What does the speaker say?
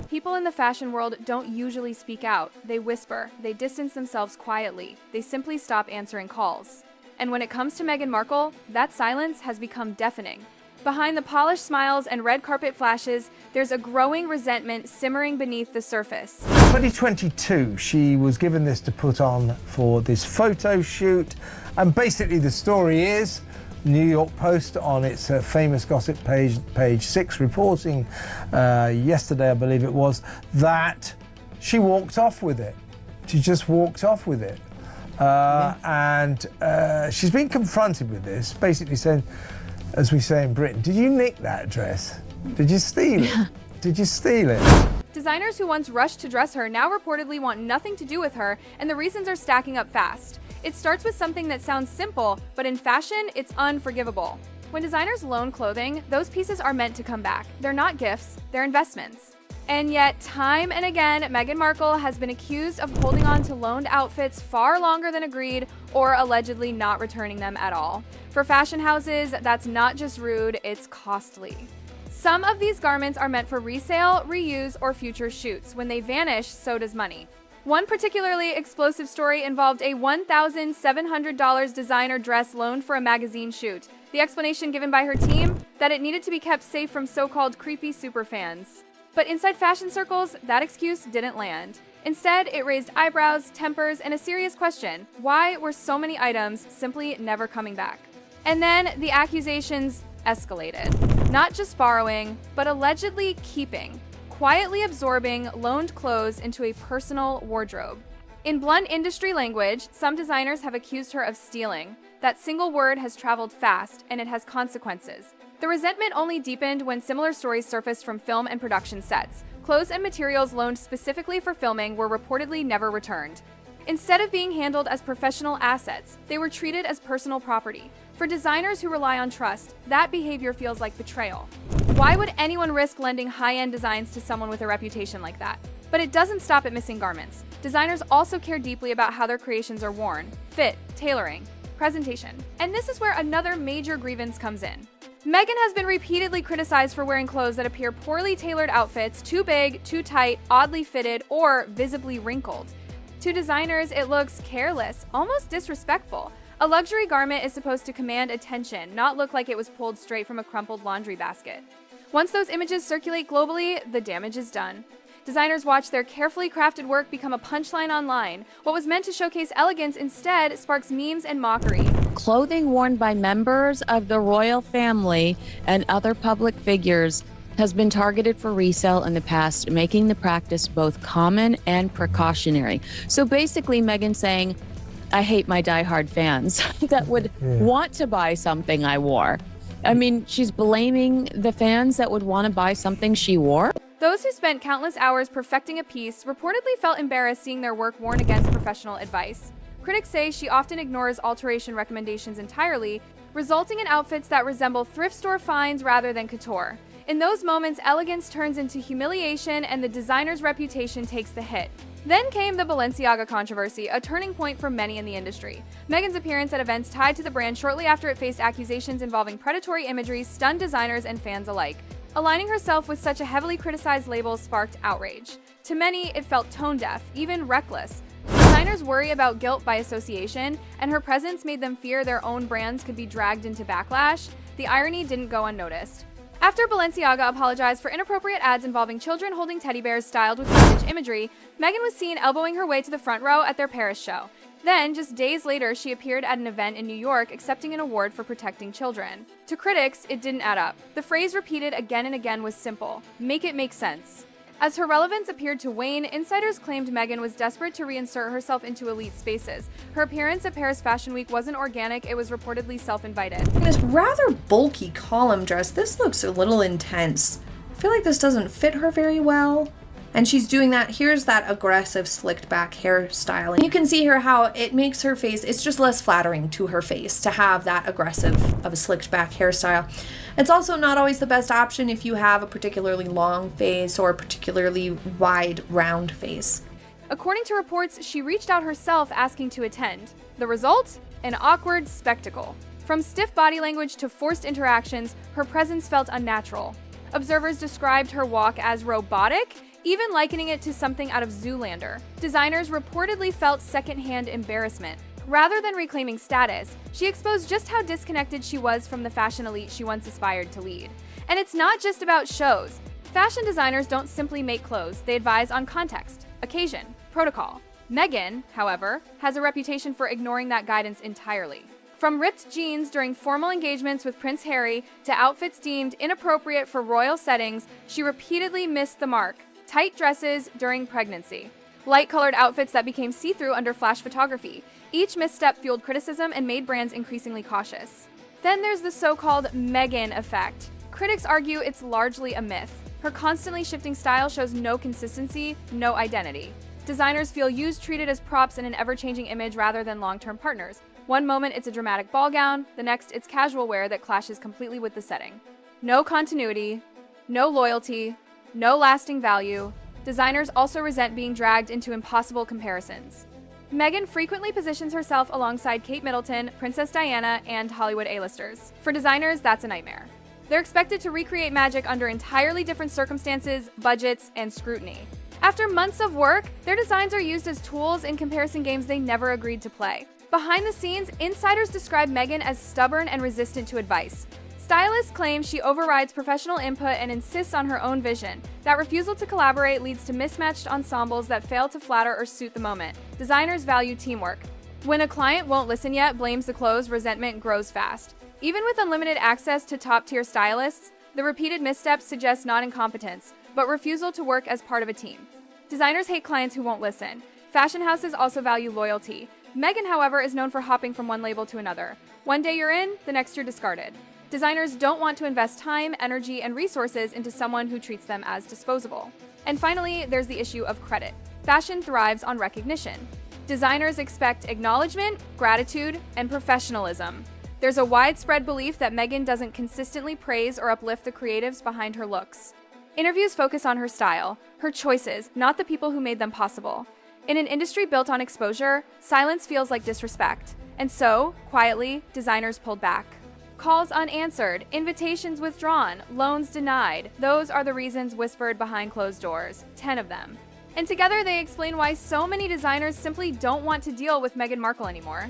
People in the fashion world don't usually speak out. They whisper, they distance themselves quietly, they simply stop answering calls. And when it comes to Meghan Markle, that silence has become deafening. Behind the polished smiles and red carpet flashes, there's a growing resentment simmering beneath the surface. 2022, she was given this to put on for this photo shoot, and basically the story is New York Post on its famous gossip page 6 reporting yesterday, I believe it was, that she walked off with it. She just walked off with it. And she's been confronted with this, basically saying, as we say in Britain, did you nick that dress? Did you steal it? Did you steal it? Designers who once rushed to dress her now reportedly want nothing to do with her, and the reasons are stacking up fast. It starts with something that sounds simple, but in fashion, it's unforgivable. When designers loan clothing, those pieces are meant to come back. They're not gifts, they're investments. And yet, time and again, Meghan Markle has been accused of holding on to loaned outfits far longer than agreed, or allegedly not returning them at all. For fashion houses, that's not just rude, it's costly. Some of these garments are meant for resale, reuse, or future shoots. When they vanish, so does money. One particularly explosive story involved a $1,700 designer dress loaned for a magazine shoot. The explanation given by her team, that it needed to be kept safe from so-called creepy superfans. But inside fashion circles, that excuse didn't land. Instead, it raised eyebrows, tempers, and a serious question. Why were so many items simply never coming back? And then the accusations escalated. Not just borrowing, but allegedly keeping, quietly absorbing loaned clothes into a personal wardrobe. In blunt industry language, some designers have accused her of stealing. That single word has traveled fast, and it has consequences. The resentment only deepened when similar stories surfaced from film and production sets. Clothes and materials loaned specifically for filming were reportedly never returned. Instead of being handled as professional assets, they were treated as personal property. For designers who rely on trust, that behavior feels like betrayal. Why would anyone risk lending high-end designs to someone with a reputation like that? But it doesn't stop at missing garments. Designers also care deeply about how their creations are worn, fit, tailoring, presentation. And this is where another major grievance comes in. Meghan has been repeatedly criticized for wearing clothes that appear poorly tailored outfits, too big, too tight, oddly fitted, or visibly wrinkled. To designers, it looks careless, almost disrespectful. A luxury garment is supposed to command attention, not look like it was pulled straight from a crumpled laundry basket. Once those images circulate globally, the damage is done. Designers watch their carefully crafted work become a punchline online. What was meant to showcase elegance instead sparks memes and mockery. Clothing worn by members of the royal family and other public figures has been targeted for resale in the past, making the practice both common and precautionary. So basically, Meghan saying, I hate my diehard fans that would want to buy something I wore. I mean, she's blaming the fans that would want to buy something she wore. Those who spent countless hours perfecting a piece reportedly felt embarrassed seeing their work worn against professional advice. Critics say she often ignores alteration recommendations entirely, resulting in outfits that resemble thrift store finds rather than couture. In those moments, elegance turns into humiliation and the designer's reputation takes the hit. Then came the Balenciaga controversy, a turning point for many in the industry. Meghan's appearance at events tied to the brand shortly after it faced accusations involving predatory imagery stunned designers and fans alike. Aligning herself with such a heavily criticized label sparked outrage. To many, it felt tone-deaf, even reckless. Designers worry about guilt by association, and her presence made them fear their own brands could be dragged into backlash. The irony didn't go unnoticed. After Balenciaga apologized for inappropriate ads involving children holding teddy bears styled with vintage imagery, Meghan was seen elbowing her way to the front row at their Paris show. Then, just days later, she appeared at an event in New York accepting an award for protecting children. To critics, it didn't add up. The phrase repeated again and again was simple: make it make sense. As her relevance appeared to wane, insiders claimed Meghan was desperate to reinsert herself into elite spaces. Her appearance at Paris Fashion Week wasn't organic, it was reportedly self-invited. This rather bulky column dress, this looks a little intense. I feel like this doesn't fit her very well. And she's doing that, here's that aggressive slicked back hairstyle. And you can see here how it makes her face, it's just less flattering to her face to have that aggressive of a slicked back hairstyle. It's also not always the best option if you have a particularly long face or a particularly wide, round face. According to reports, she reached out herself asking to attend. The result? An awkward spectacle. From stiff body language to forced interactions, her presence felt unnatural. Observers described her walk as robotic, even likening it to something out of Zoolander. Designers reportedly felt secondhand embarrassment. Rather than reclaiming status, she exposed just how disconnected she was from the fashion elite she once aspired to lead. And it's not just about shows. Fashion designers don't simply make clothes, they advise on context, occasion, protocol. Meghan, however, has a reputation for ignoring that guidance entirely. From ripped jeans during formal engagements with Prince Harry to outfits deemed inappropriate for royal settings, she repeatedly missed the mark. Tight dresses during pregnancy. Light-colored outfits that became see-through under flash photography. Each misstep fueled criticism and made brands increasingly cautious. Then there's the so-called Meghan effect. Critics argue it's largely a myth. Her constantly shifting style shows no consistency, no identity. Designers feel used treated as props in an ever-changing image rather than long-term partners. One moment it's a dramatic ball gown, the next it's casual wear that clashes completely with the setting. No continuity, no loyalty, no lasting value. Designers also resent being dragged into impossible comparisons. Meghan frequently positions herself alongside Kate Middleton, Princess Diana, and Hollywood A-listers. For designers, that's a nightmare. They're expected to recreate magic under entirely different circumstances, budgets, and scrutiny. After months of work, their designs are used as tools in comparison games they never agreed to play. Behind the scenes, insiders describe Meghan as stubborn and resistant to advice. Stylists claim she overrides professional input and insists on her own vision. That refusal to collaborate leads to mismatched ensembles that fail to flatter or suit the moment. Designers value teamwork. When a client won't listen yet blames the clothes, resentment grows fast. Even with unlimited access to top-tier stylists, the repeated missteps suggest not incompetence, but refusal to work as part of a team. Designers hate clients who won't listen. Fashion houses also value loyalty. Meghan, however, is known for hopping from one label to another. One day you're in, the next you're discarded. Designers don't want to invest time, energy, and resources into someone who treats them as disposable. And finally, there's the issue of credit. Fashion thrives on recognition. Designers expect acknowledgement, gratitude, and professionalism. There's a widespread belief that Meghan doesn't consistently praise or uplift the creatives behind her looks. Interviews focus on her style, her choices, not the people who made them possible. In an industry built on exposure, silence feels like disrespect. And so, quietly, designers pulled back. Calls unanswered, invitations withdrawn, loans denied. Those are the reasons whispered behind closed doors. 10 of them. And together they explain why so many designers simply don't want to deal with Meghan Markle anymore.